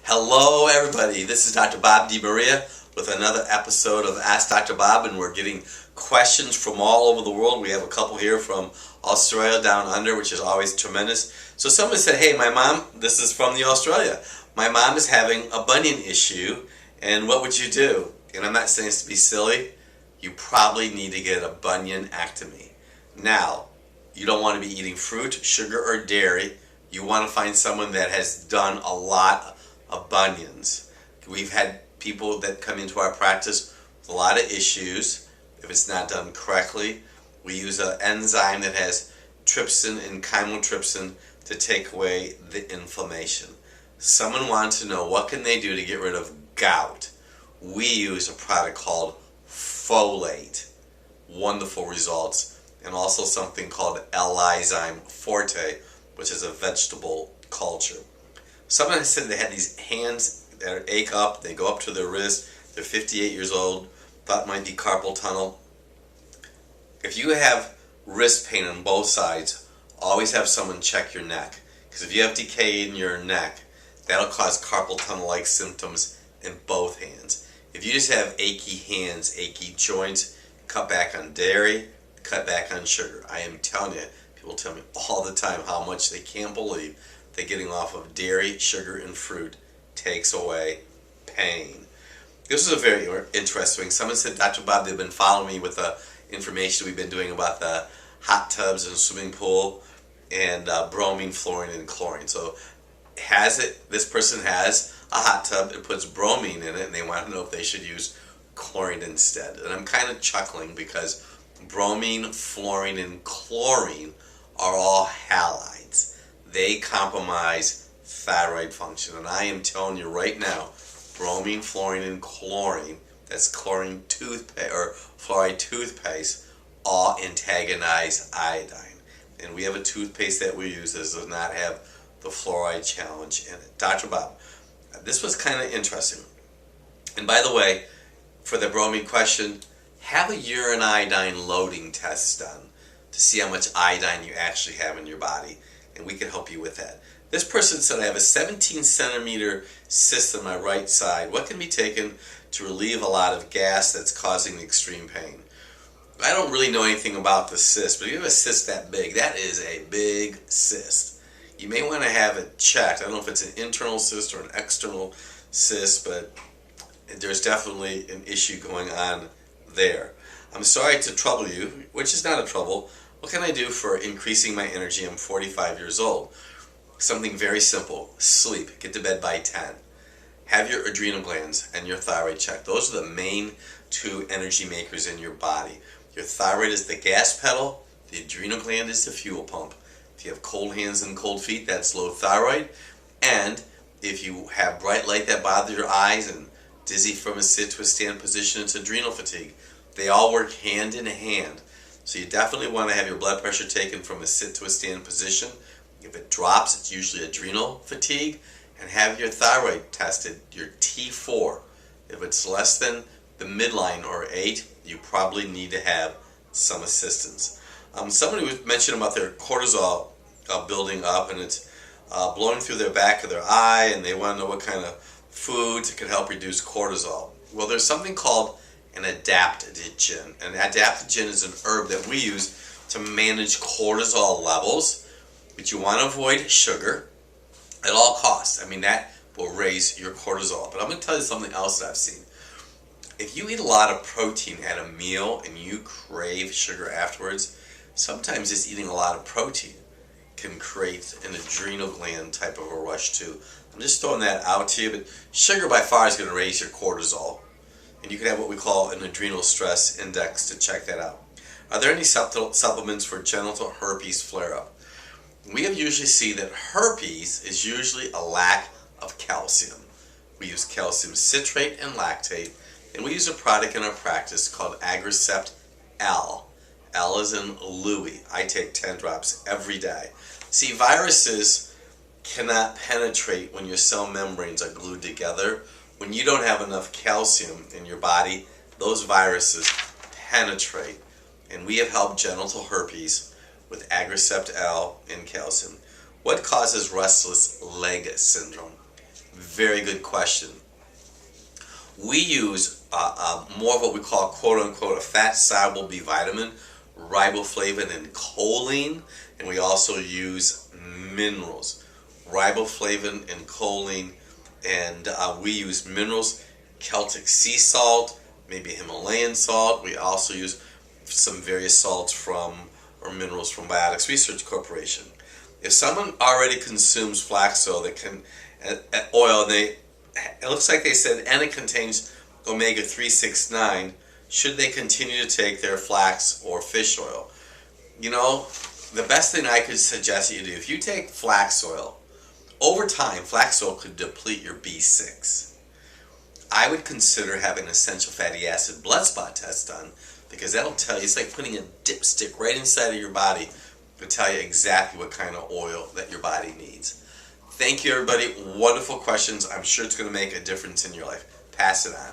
Hello everybody, this is Dr. Bob DiMaria with another episode of Ask Dr. Bob, and we're getting questions from all over the world. We have a couple here from Australia down under, which is always tremendous. So someone said, hey, my mom, this is from the Australia, my mom is having a bunion issue, and what would you do? And I'm not saying this to be silly, you probably need to get a bunionectomy. Now, you don't want to be eating fruit, sugar, or dairy. You want to find someone that has done a lot of bunions. We've had people that come into our practice with a lot of issues. If it's not done correctly, we use an enzyme that has trypsin and chymotrypsin to take away the inflammation. Someone wants to know what can they do to get rid of gout. We use a product called folate. Wonderful results. And also something called L-Lysyme Forte, which is a vegetable culture. Someone has said they had these hands that ache up, they go up to their wrist, they're 58 years old, thought it might be carpal tunnel. If you have wrist pain on both sides, always have someone check your neck. Because if you have decay in your neck, that'll cause carpal tunnel-like symptoms in both hands. If you just have achy hands, achy joints, cut back on dairy, cut back on sugar. I am telling you, people tell me all the time how much they can't believe that getting off of dairy, sugar, and fruit takes away pain. This was a very interesting. Someone said, Dr. Bob, they've been following me with the information we've been doing about the hot tubs and swimming pool and bromine, fluorine, and chlorine. So this person has a hot tub and puts bromine in it, and they want to know if they should use chlorine instead. And I'm kind of chuckling because bromine, fluorine, and chlorine are all halides. They compromise thyroid function. And I am telling you right now, bromine, fluorine, and chlorine, that's chlorine toothpaste or fluoride toothpaste, all antagonize iodine. And we have a toothpaste that we use that does not have the fluoride challenge in it. Dr. Bob, this was kind of interesting. And by the way, for the bromine question, have a urine iodine loading test done to see how much iodine you actually have in your body, and we can help you with that. This person said, I have a 17 centimeter cyst on my right side. What can be taken to relieve a lot of gas that's causing extreme pain? I don't really know anything about the cyst, but if you have a cyst that big, that is a big cyst. You may want to have it checked. I don't know if it's an internal cyst or an external cyst, but there's definitely an issue going on there. I'm sorry to trouble you, which is not a trouble. What can I do for increasing my energy? I'm 45 years old. Something very simple. Sleep. Get to bed by 10. Have your adrenal glands and your thyroid checked. Those are the main two energy makers in your body. Your thyroid is the gas pedal. The adrenal gland is the fuel pump. If you have cold hands and cold feet, that's low thyroid. And if you have bright light that bothers your eyes and dizzy from a sit to a stand position, it's adrenal fatigue. They all work hand in hand. So you definitely want to have your blood pressure taken from a sit to a stand position. If it drops, it's usually adrenal fatigue. And have your thyroid tested, your T4. If it's less than the midline or 8, you probably need to have some assistance. Somebody was mentioning about their cortisol building up, and it's blowing through their back of their eye, and they want to know what kind of foods can help reduce cortisol. Well, there's something called an adaptogen. An adaptogen is an herb that we use to manage cortisol levels, but you want to avoid sugar at all costs. I mean, that will raise your cortisol. But I'm going to tell you something else that I've seen. If you eat a lot of protein at a meal and you crave sugar afterwards, sometimes just eating a lot of protein can create an adrenal gland type of a rush too. I'm just throwing that out to you, but sugar by far is going to raise your cortisol. And you can have what we call an adrenal stress index to check that out. Are there any supplements for genital herpes flare-up? We have usually seen that herpes is usually a lack of calcium. We use calcium citrate and lactate, and we use a product in our practice called Agricept L. L is in Louis. I take 10 drops every day. See, viruses cannot penetrate when your cell membranes are glued together. When you don't have enough calcium in your body, those viruses penetrate. And we have helped genital herpes with Agricept L and calcium. What causes restless leg syndrome? Very good question. We use more of what we call quote-unquote a fat-soluble B vitamin, riboflavin and choline, and we also use minerals, riboflavin and choline, and we use minerals, Celtic sea salt, maybe Himalayan salt. We also use some various salts from or minerals from Biotics Research Corporation. If someone already consumes flax oil, oil, it looks like they said, and it contains omega-369, should they continue to take their flax or fish oil? You know, the best thing I could suggest you do, if you take flax oil, over time, flax oil could deplete your B6. I would consider having an essential fatty acid blood spot test done, because that'll tell you, it's like putting a dipstick right inside of your body to tell you exactly what kind of oil that your body needs. Thank you, everybody. Wonderful questions. I'm sure it's going to make a difference in your life. Pass it on.